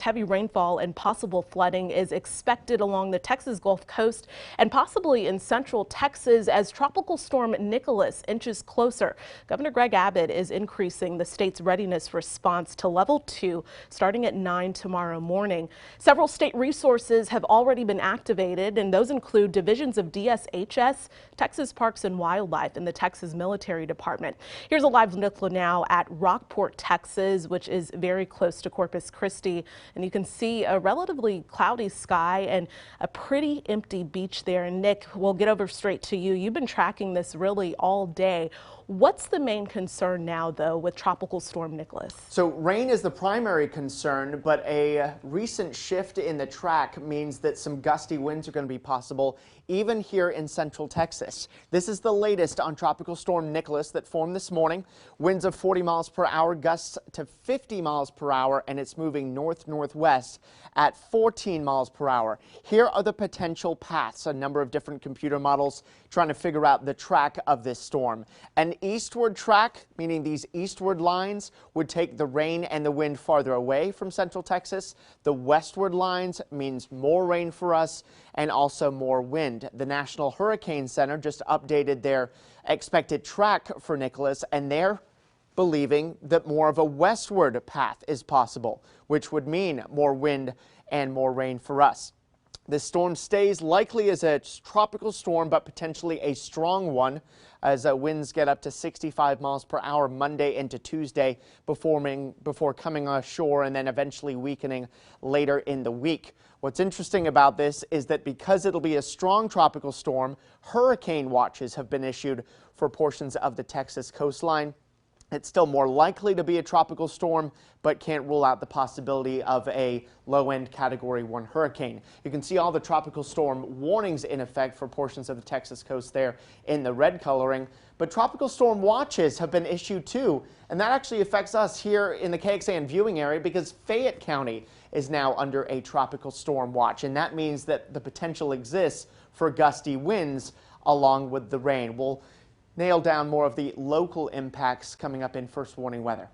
Heavy rainfall and possible flooding is expected along the Texas Gulf Coast and possibly in central Texas as Tropical Storm Nicholas inches closer. Governor Greg Abbott is increasing the state's readiness response to level 2 starting at 9 tomorrow morning. Several state resources have already been activated, and those include divisions of DSHS, Texas Parks and Wildlife, and the Texas Military Department. Here's a live look now at Rockport, Texas, which is very close to Corpus Christi. And you can see a relatively cloudy sky and a pretty empty beach there. And Nick, we'll get over straight to you. You've been tracking this really all day. What's the main concern now, though, with Tropical Storm Nicholas? So rain is the primary concern, but a recent shift in the track means that some gusty winds are going to be possible even here in central Texas. This is the latest on Tropical Storm Nicholas that formed this morning. Winds of 40 miles per hour, gusts to 50 miles per hour, and it's moving north-northwest at 14 miles per hour. Here are the potential paths, a number of different computer models trying to figure out the track of this storm. An eastward track, meaning these eastward lines, would take the rain and the wind farther away from central Texas. The westward lines means more rain for us and also more wind. The National Hurricane Center just updated their expected track for Nicholas, and they're believing that more of a westward path is possible, which would mean more wind and more rain for us. This storm stays likely as a tropical storm, but potentially a strong one as winds get up to 65 miles per hour Monday into Tuesday before coming ashore and then eventually weakening later in the week. What's interesting about this is that because it'll be a strong tropical storm, hurricane watches have been issued for portions of the Texas coastline. It's still more likely to be a tropical storm, but can't rule out the possibility of a low-end Category 1 hurricane. You can see all the tropical storm warnings in effect for portions of the Texas coast there in the red coloring, but tropical storm watches have been issued too, and that actually affects us here in the KXAN viewing area because Fayette County is now under a tropical storm watch, and that means that the potential exists for gusty winds along with the rain. We'll nail down more of the local impacts coming up in First Warning Weather.